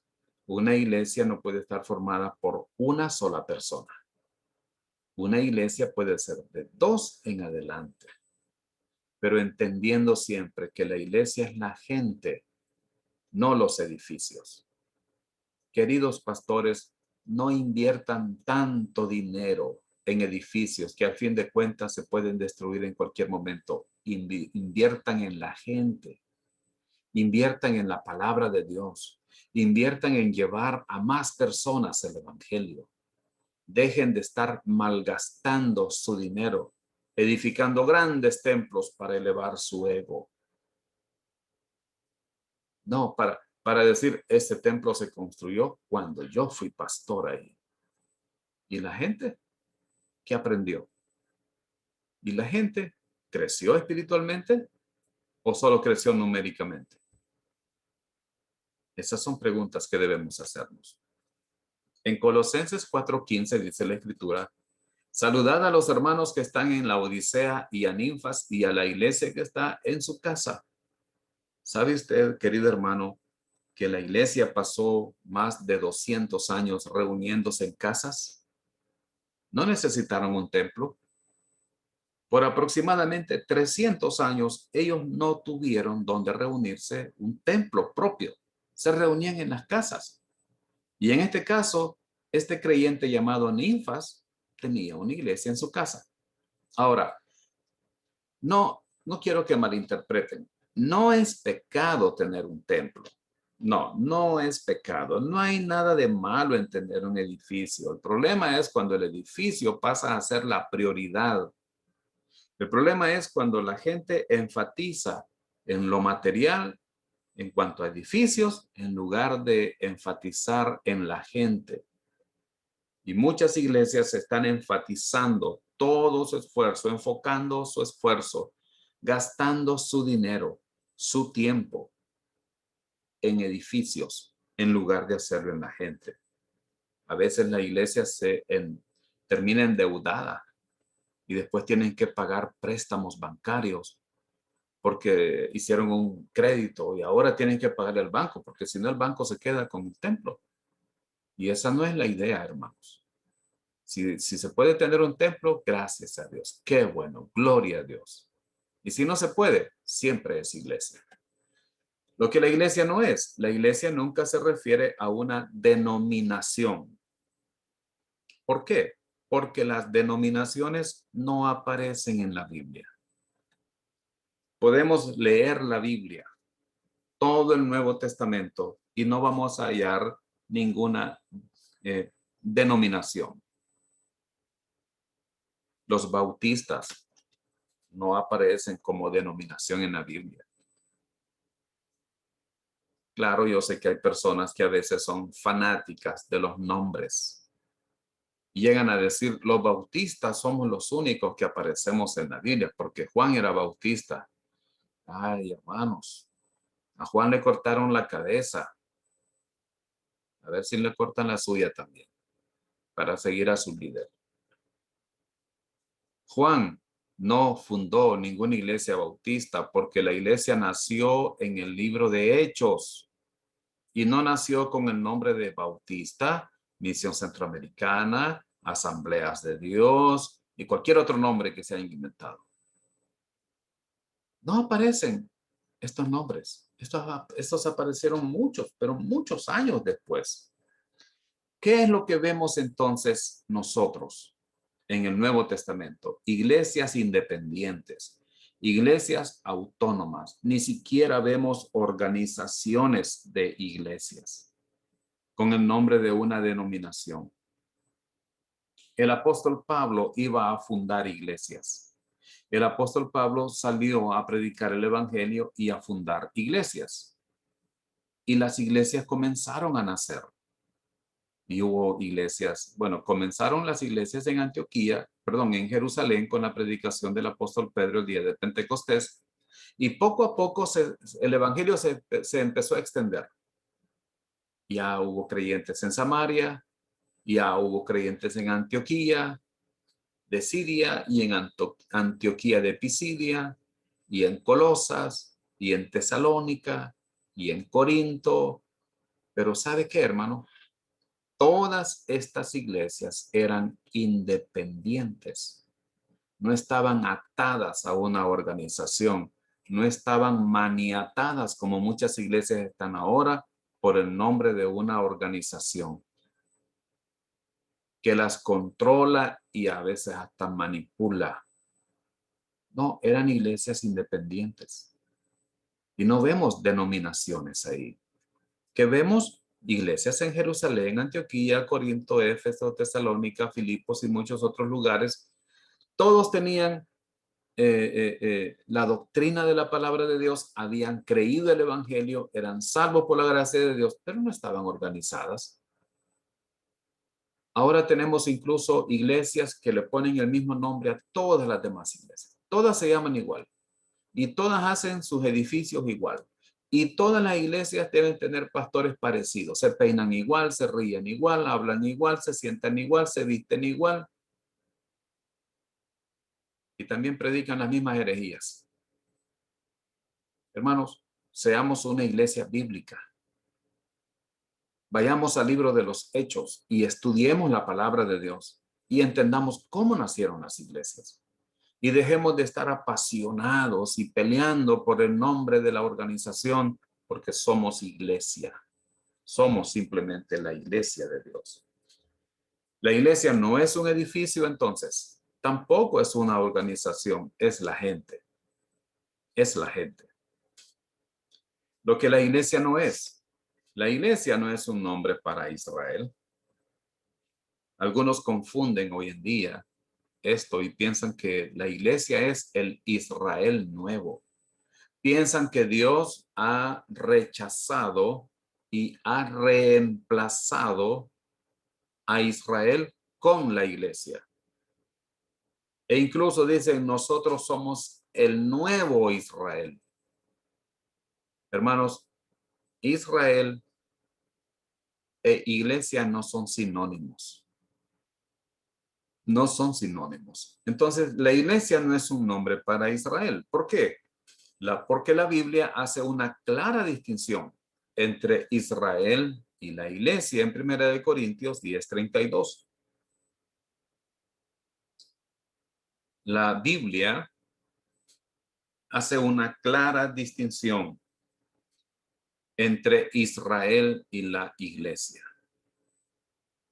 Una iglesia no puede estar formada por una sola persona. Una iglesia puede ser de 2 en adelante, pero entendiendo siempre que la iglesia es la gente, no los edificios. Queridos pastores, no inviertan tanto dinero en edificios que a fin de cuentas se pueden destruir en cualquier momento. Inviertan en la gente, inviertan en la palabra de Dios, inviertan en llevar a más personas el evangelio. Dejen de estar malgastando su dinero, edificando grandes templos para elevar su ego. No, para decir, este templo se construyó cuando yo fui pastor ahí. ¿Y la gente qué aprendió? ¿Y la gente creció espiritualmente? o solo creció numéricamente? Esas son preguntas que debemos hacernos. En Colosenses 4:15 dice la Escritura: saludad a los hermanos que están en la Odisea y a Ninfas y a la iglesia que está en su casa. ¿Sabe usted, querido hermano, que la iglesia pasó más de 200 años reuniéndose en casas? No necesitaron un templo. Por aproximadamente 300 años, ellos no tuvieron donde reunirse, un templo propio. Se reunían en las casas. Y en este caso, este creyente llamado Ninfas tenía una iglesia en su casa. Ahora, no quiero que malinterpreten. No es pecado tener un templo. No, no es pecado. No hay nada de malo en tener un edificio. El problema es cuando el edificio pasa a ser la prioridad. El problema es cuando la gente enfatiza en lo material en cuanto a edificios en lugar de enfatizar en la gente. Y muchas iglesias están enfatizando todo su esfuerzo, enfocando su esfuerzo, gastando su dinero, su tiempo en edificios en lugar de hacerlo en la gente. A veces la iglesia termina endeudada y después tienen que pagar préstamos bancarios porque hicieron un crédito y ahora tienen que pagar el banco porque si no el banco se queda con el templo. Y esa no es la idea, hermanos. Si se puede tener un templo, gracias a Dios. Qué bueno, gloria a Dios. Y si no se puede, siempre es iglesia. Lo que la iglesia no es, la iglesia nunca se refiere a una denominación. ¿Por qué? Porque las denominaciones no aparecen en la Biblia. Podemos leer la Biblia, todo el Nuevo Testamento, y no vamos a hallar ninguna denominación. Los bautistas no aparecen como denominación en la Biblia. Claro, yo sé que hay personas que a veces son fanáticas de los nombres y llegan a decir, los bautistas somos los únicos que aparecemos en la Biblia, porque Juan era bautista. Ay, hermanos, a Juan le cortaron la cabeza. A ver si le cortan la suya también, para seguir a su líder. Juan no fundó ninguna iglesia bautista porque la iglesia nació en el libro de Hechos y no nació con el nombre de Bautista, Misión Centroamericana, Asambleas de Dios y cualquier otro nombre que se haya inventado. No aparecen estos nombres. Estos aparecieron muchos, pero muchos años después. ¿Qué es lo que vemos entonces nosotros en el Nuevo Testamento? Iglesias independientes, iglesias autónomas. Ni siquiera vemos organizaciones de iglesias con el nombre de una denominación. El apóstol Pablo iba a fundar iglesias. El apóstol Pablo salió a predicar el evangelio y a fundar iglesias. Y las iglesias comenzaron a nacer. Y hubo iglesias, bueno, comenzaron las iglesias en en Jerusalén con la predicación del apóstol Pedro el día de Pentecostés. Y poco a poco el evangelio se empezó a extender. Ya hubo creyentes en Samaria, ya hubo creyentes en Antioquía de Siria y en Antioquía de Pisidia y en Colosas y en Tesalónica y en Corinto. Pero ¿sabe qué, hermano? Todas estas iglesias eran independientes, no estaban atadas a una organización, no estaban maniatadas como muchas iglesias están ahora por el nombre de una organización que las controla y a veces hasta manipula. No, eran iglesias independientes. Y no vemos denominaciones ahí. Que vemos iglesias en Jerusalén, Antioquía, Corinto, Éfeso, Tesalónica, Filipos y muchos otros lugares. Todos tenían la doctrina de la palabra de Dios, habían creído el evangelio, eran salvos por la gracia de Dios, pero no estaban organizadas. Ahora tenemos incluso iglesias que le ponen el mismo nombre a todas las demás iglesias. Todas se llaman igual. y todas hacen sus edificios igual. Y todas las iglesias deben tener pastores parecidos. Se peinan igual, se ríen igual, hablan igual, se sientan igual, se visten igual. Y también predican las mismas herejías. Hermanos, seamos una iglesia bíblica. Vayamos al libro de los Hechos y estudiemos la palabra de Dios y entendamos cómo nacieron las iglesias. Y dejemos de estar apasionados y peleando por el nombre de la organización, porque somos iglesia. Somos simplemente la iglesia de Dios. La iglesia no es un edificio, entonces. Tampoco es una organización, es la gente. Es la gente. Lo que la iglesia no es. La iglesia no es un nombre para Israel. Algunos confunden hoy en día esto y piensan que la iglesia es el Israel nuevo. Piensan que Dios ha rechazado y ha reemplazado a Israel con la iglesia. E incluso dicen, nosotros somos el nuevo Israel. Hermanos, Israel e iglesia no son sinónimos. No son sinónimos. Entonces, la iglesia no es un nombre para Israel. ¿Por qué? Porque la Biblia hace una clara distinción entre Israel y la iglesia en 1 Corintios 10:32. La Biblia hace una clara distinción entre Israel y la iglesia.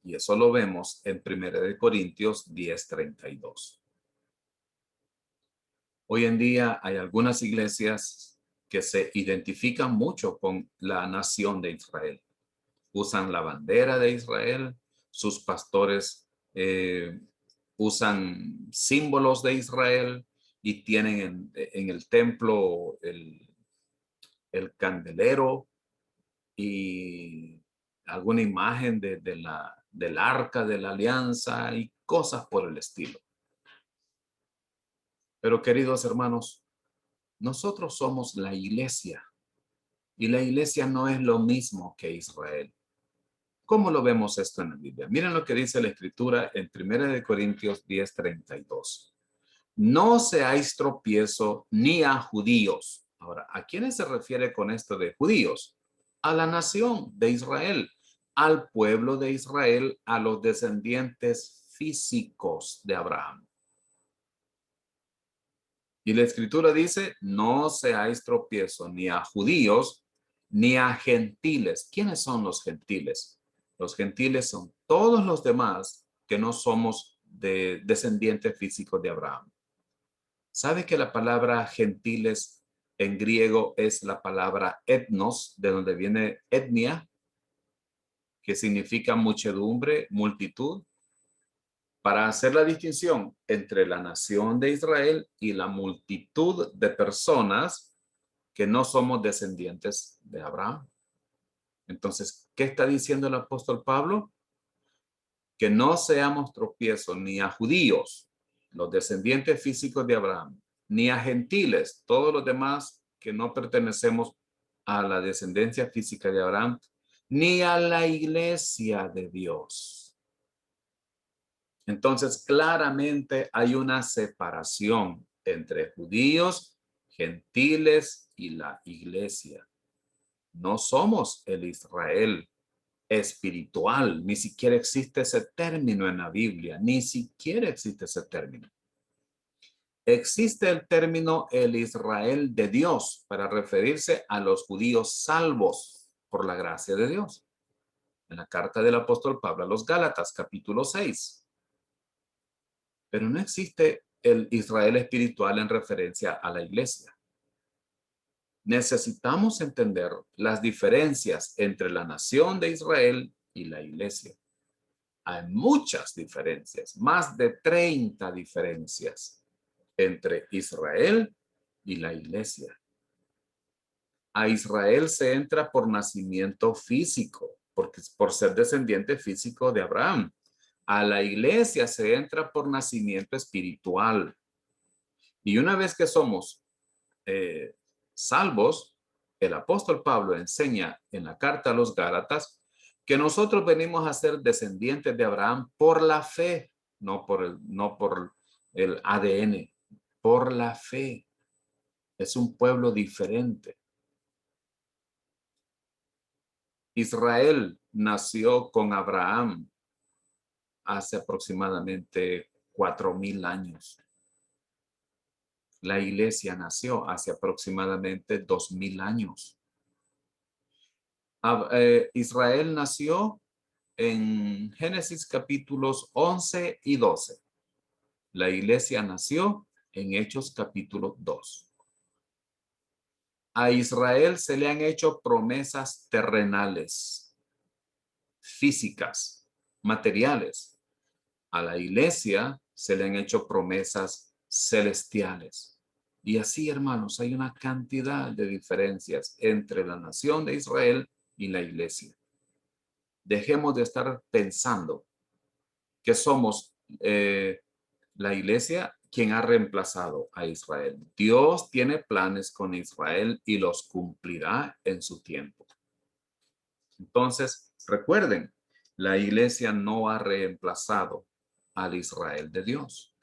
Y eso lo vemos en 1 Corintios 10:32. Hoy en día hay algunas iglesias que se identifican mucho con la nación de Israel. Usan la bandera de Israel, sus pastores usan símbolos de Israel y tienen en el templo el candelero y alguna imagen del arca de la alianza y cosas por el estilo. Pero queridos hermanos, nosotros somos la iglesia y la iglesia no es lo mismo que Israel. ¿Cómo lo vemos esto en la Biblia? Miren lo que dice la Escritura en 1 Corintios 10:32. No seáis tropiezo ni a judíos. Ahora, ¿a quiénes se refiere con esto de judíos? A la nación de Israel, al pueblo de Israel, a los descendientes físicos de Abraham. Y la Escritura dice, no seáis tropiezo ni a judíos ni a gentiles. ¿Quiénes son los gentiles? Los gentiles son todos los demás que no somos de descendientes físicos de Abraham. ¿Sabe que la palabra gentiles en griego es la palabra etnos, de donde viene etnia, que significa muchedumbre, multitud? Para hacer la distinción entre la nación de Israel y la multitud de personas que no somos descendientes de Abraham. Entonces, ¿qué está diciendo el apóstol Pablo? Que no seamos tropiezos ni a judíos, los descendientes físicos de Abraham, ni a gentiles, todos los demás que no pertenecemos a la descendencia física de Abraham, ni a la iglesia de Dios. Entonces, claramente hay una separación entre judíos, gentiles y la iglesia. No somos el Israel espiritual, ni siquiera existe ese término en la Biblia, ni siquiera existe ese término. Existe el término el Israel de Dios para referirse a los judíos salvos por la gracia de Dios. En la carta del apóstol Pablo a los Gálatas, capítulo 6. Pero no existe el Israel espiritual en referencia a la iglesia. Necesitamos entender las diferencias entre la nación de Israel y la iglesia. Hay muchas diferencias, más de 30 diferencias entre Israel y la iglesia. A Israel se entra por nacimiento físico, porque por ser descendiente físico de Abraham. A la iglesia se entra por nacimiento espiritual. Y una vez que somos salvos, el apóstol Pablo enseña en la carta a los Gálatas que nosotros venimos a ser descendientes de Abraham por la fe, no por el ADN, por la fe. Es un pueblo diferente. Israel nació con Abraham hace aproximadamente 4,000 años. La iglesia nació hace aproximadamente 2,000 años. Israel nació en Génesis capítulos 11 y 12. La iglesia nació en Hechos capítulo 2. A Israel se le han hecho promesas terrenales, físicas, materiales. A la iglesia se le han hecho promesas celestiales. Y así, hermanos, hay una cantidad de diferencias entre la nación de Israel y la iglesia. Dejemos de estar pensando que somos la iglesia quien ha reemplazado a Israel. Dios tiene planes con Israel y los cumplirá en su tiempo. Entonces, recuerden, la iglesia no ha reemplazado al Israel de Dios.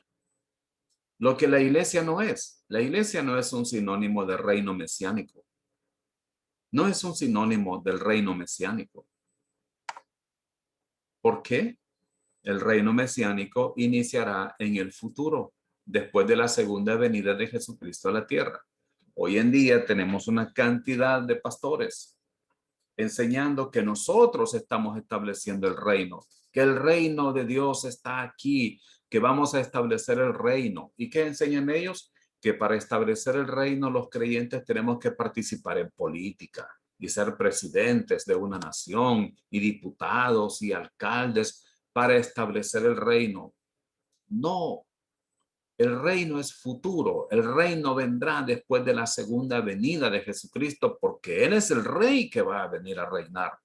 Lo que la iglesia no es un sinónimo de reino mesiánico. No es un sinónimo del reino mesiánico. ¿Por qué? El reino mesiánico iniciará en el futuro, después de la segunda venida de Jesucristo a la tierra. Hoy en día tenemos una cantidad de pastores enseñando que nosotros estamos estableciendo el reino, que el reino de Dios está aquí, que vamos a establecer el reino. ¿Y qué enseñan ellos? Que para establecer el reino los creyentes tenemos que participar en política y ser presidentes de una nación y diputados y alcaldes para establecer el reino. No, el reino es futuro. El reino vendrá después de la segunda venida de Jesucristo porque Él es el rey que va a venir a reinar.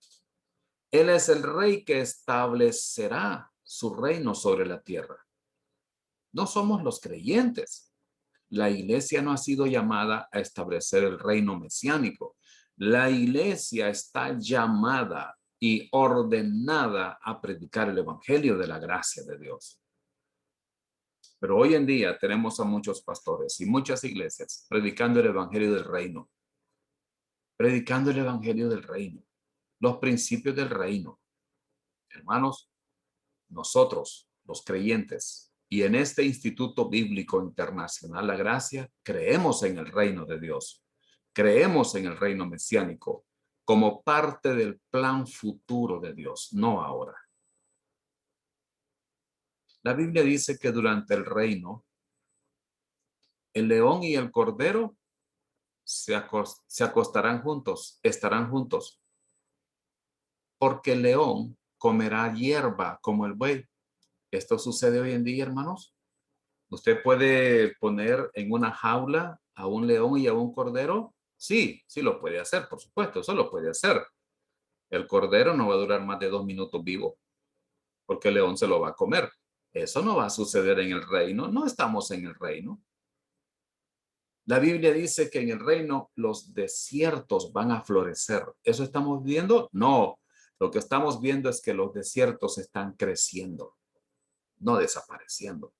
Él es el rey que establecerá su reino sobre la tierra. No somos los creyentes. La iglesia no ha sido llamada a establecer el reino mesiánico. La iglesia está llamada y ordenada a predicar el evangelio de la gracia de Dios. Pero hoy en día tenemos a muchos pastores y muchas iglesias predicando el evangelio del reino, predicando el evangelio del reino, los principios del reino. Hermanos, nosotros, los creyentes, y en este Instituto Bíblico Internacional La Gracia, creemos en el reino de Dios, creemos en el reino mesiánico como parte del plan futuro de Dios, no ahora. La Biblia dice que durante el reino, el león y el cordero se acostarán juntos, estarán juntos, porque el león comerá hierba como el buey. Esto sucede hoy en día, hermanos. ¿Usted puede poner en una jaula a un león y a un cordero? Sí, sí lo puede hacer, por supuesto, eso lo puede hacer. El cordero no va a durar más de 2 minutos vivo, porque el león se lo va a comer. Eso no va a suceder en el reino, no estamos en el reino. La Biblia dice que en el reino los desiertos van a florecer. ¿Eso estamos viendo? No, lo que estamos viendo es que los desiertos están creciendo, no desapareciendo.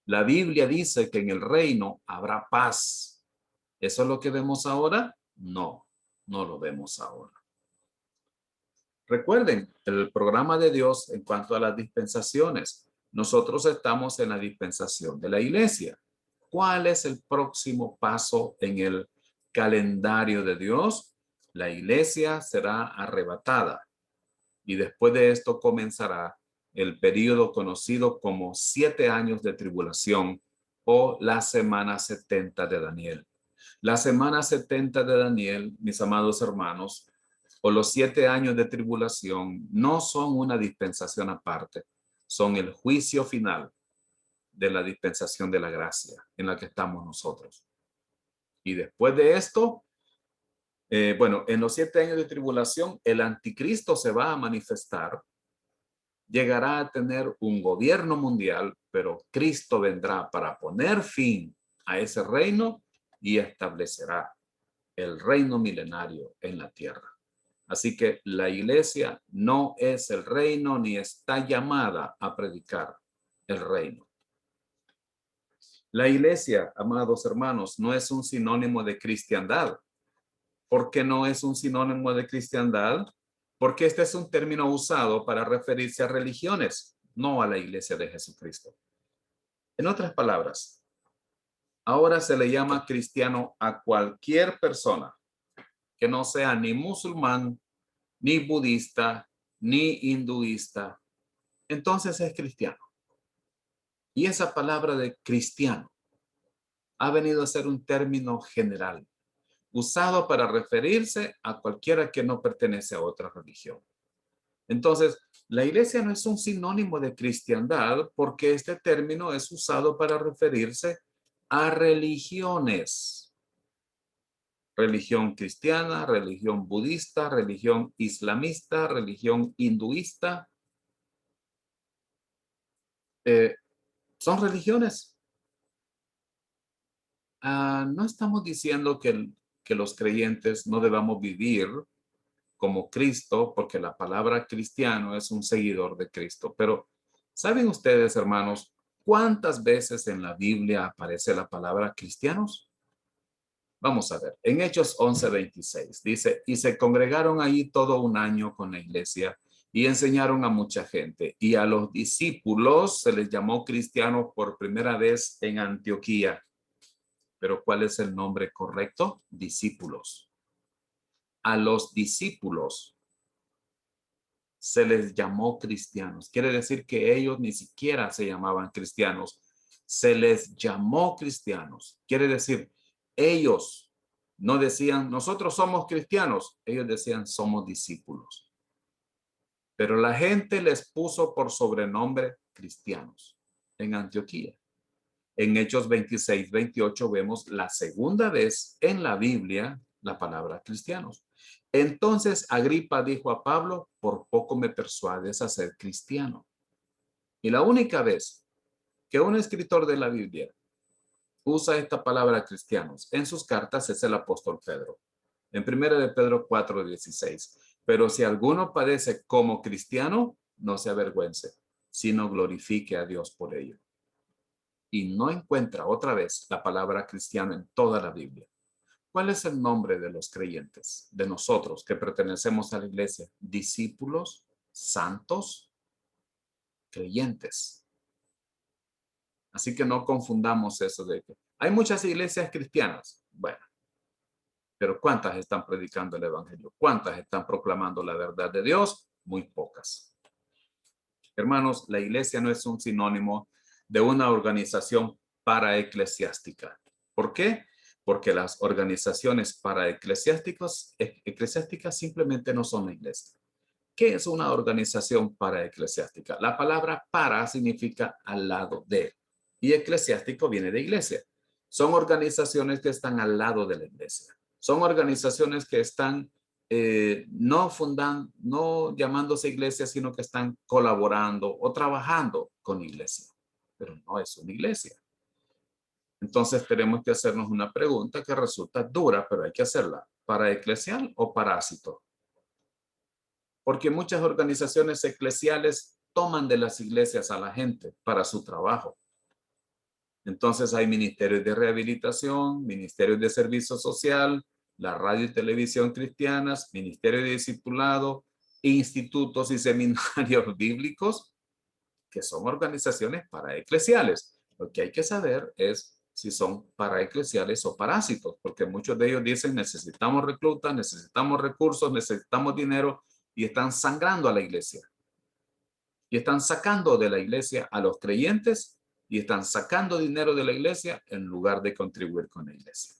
La Biblia dice que en el reino habrá paz. ¿Eso es lo que vemos ahora? No, no lo vemos ahora. Recuerden, el programa de Dios en cuanto a las dispensaciones. Nosotros estamos en la dispensación de la iglesia. ¿Cuál es el próximo paso en el calendario de Dios? La iglesia será arrebatada y después de esto comenzará el periodo conocido como 7 años de tribulación o la semana 70 de Daniel. La semana 70 de Daniel, mis amados hermanos, o los 7 años de tribulación no son una dispensación aparte, son el juicio final de la dispensación de la gracia en la que estamos nosotros. Y después de esto, bueno, en los 7 años de tribulación, el anticristo se va a manifestar, llegará a tener un gobierno mundial, pero Cristo vendrá para poner fin a ese reino y establecerá el reino milenario en la tierra. Así que la iglesia no es el reino ni está llamada a predicar el reino. La iglesia, amados hermanos, no es un sinónimo de cristiandad. ¿Por qué no es un sinónimo de cristiandad? Porque este es un término usado para referirse a religiones, no a la iglesia de Jesucristo. En otras palabras, ahora se le llama cristiano a cualquier persona que no sea ni musulmán, ni budista, ni hinduista. Entonces es cristiano. Y esa palabra de cristiano ha venido a ser un término general, usado para referirse a cualquiera que no pertenece a otra religión. Entonces, la iglesia no es un sinónimo de cristiandad porque este término es usado para referirse a religiones. Religión cristiana, religión budista, religión islamista, religión hinduista. Son religiones. No estamos diciendo que los creyentes no debamos vivir como Cristo, porque la palabra cristiano es un seguidor de Cristo. Pero, ¿saben ustedes, hermanos, cuántas veces en la Biblia aparece la palabra cristianos? Vamos a ver, en Hechos 11:26 dice, y se congregaron ahí todo un año con la iglesia y enseñaron a mucha gente. Y a los discípulos se les llamó cristianos por primera vez en Antioquía. Pero ¿cuál es el nombre correcto? Discípulos. A los discípulos se les llamó cristianos. Quiere decir que ellos ni siquiera se llamaban cristianos. Se les llamó cristianos. Quiere decir, ellos no decían, nosotros somos cristianos. Ellos decían, somos discípulos. Pero la gente les puso por sobrenombre cristianos en Antioquía. En Hechos 26-28 vemos la segunda vez en la Biblia la palabra cristianos. Entonces Agripa dijo a Pablo, por poco me persuades a ser cristiano. Y la única vez que un escritor de la Biblia usa esta palabra cristianos en sus cartas es el apóstol Pedro. En 1 de Pedro 4:16. Pero si alguno padece como cristiano, no se avergüence, sino glorifique a Dios por ello. Y no encuentra otra vez la palabra cristiano en toda la Biblia. ¿Cuál es el nombre de los creyentes, de nosotros que pertenecemos a la iglesia? Discípulos, santos, creyentes. Así que no confundamos eso de que hay muchas iglesias cristianas. Bueno, pero ¿cuántas están predicando el evangelio? ¿Cuántas están proclamando la verdad de Dios? Muy pocas. Hermanos, la iglesia no es un sinónimo de una organización paraeclesiástica. ¿Por qué? Porque las organizaciones paraeclesiásticas simplemente no son la iglesia. ¿Qué es una organización paraeclesiástica? La palabra para significa al lado de, y eclesiástico viene de iglesia. Son organizaciones que están al lado de la iglesia. Son organizaciones que están no llamándose iglesia, sino que están colaborando o trabajando con iglesia, pero no es una iglesia. Entonces tenemos que hacernos una pregunta que resulta dura, pero hay que hacerla. ¿Para eclesial o parásito? Porque muchas organizaciones eclesiales toman de las iglesias a la gente para su trabajo. Entonces hay ministerios de rehabilitación, ministerios de servicio social, la radio y televisión cristianas, ministerio de discipulado, institutos y seminarios bíblicos, que son organizaciones paraeclesiales. Lo que hay que saber es si son paraeclesiales o parásitos, porque muchos de ellos dicen necesitamos reclutas, necesitamos recursos, necesitamos dinero y están sangrando a la iglesia. Y están sacando de la iglesia a los creyentes y están sacando dinero de la iglesia en lugar de contribuir con la iglesia.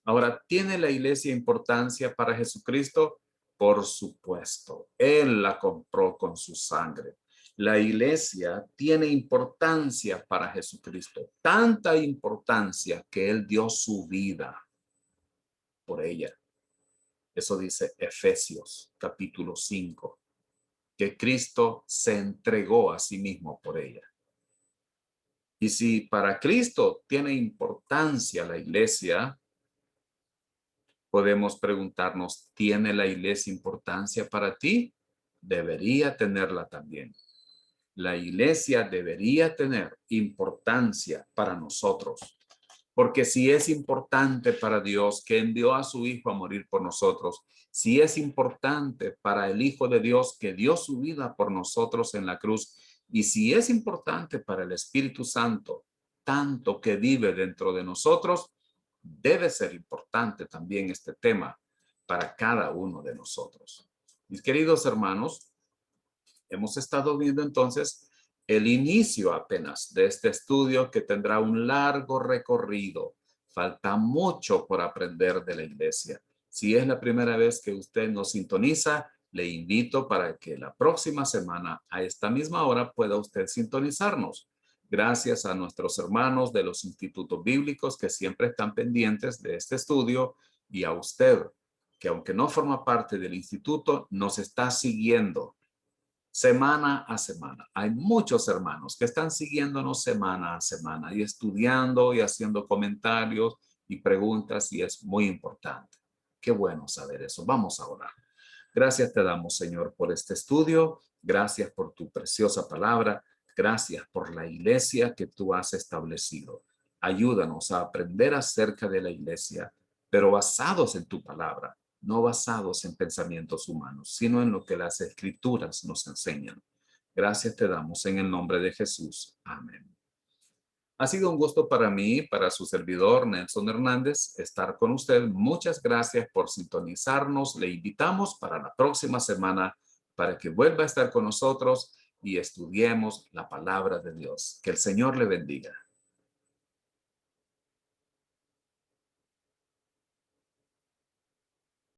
Ahora, ¿tiene la iglesia importancia para Jesucristo? Por supuesto, Él la compró con su sangre. La iglesia tiene importancia para Jesucristo, tanta importancia que Él dio su vida por ella. Eso dice Efesios capítulo 5, que Cristo se entregó a sí mismo por ella. Y si para Cristo tiene importancia la iglesia, podemos preguntarnos, ¿tiene la iglesia importancia para ti? Debería tenerla también. La iglesia debería tener importancia para nosotros. Porque si es importante para Dios que envió a su Hijo a morir por nosotros, si es importante para el Hijo de Dios que dio su vida por nosotros en la cruz, y si es importante para el Espíritu Santo, tanto que vive dentro de nosotros, debe ser importante también este tema para cada uno de nosotros. Mis queridos hermanos, hemos estado viendo entonces el inicio apenas de este estudio que tendrá un largo recorrido. Falta mucho por aprender de la iglesia. Si es la primera vez que usted nos sintoniza, le invito para que la próxima semana a esta misma hora pueda usted sintonizarnos. Gracias a nuestros hermanos de los institutos bíblicos que siempre están pendientes de este estudio y a usted, que aunque no forma parte del instituto, nos está siguiendo semana a semana. Hay muchos hermanos que están siguiéndonos semana a semana y estudiando y haciendo comentarios y preguntas y es muy importante. Qué bueno saber eso. Vamos a orar. Gracias te damos, Señor, por este estudio. Gracias por tu preciosa palabra. Gracias por la iglesia que tú has establecido. Ayúdanos a aprender acerca de la iglesia, pero basados en tu palabra, no basados en pensamientos humanos, sino en lo que las escrituras nos enseñan. Gracias te damos en el nombre de Jesús. Amén. Ha sido un gusto para mí, para su servidor Nelson Hernández, estar con usted. Muchas gracias por sintonizarnos. Le invitamos para la próxima semana para que vuelva a estar con nosotros y estudiemos la palabra de Dios. Que el Señor le bendiga.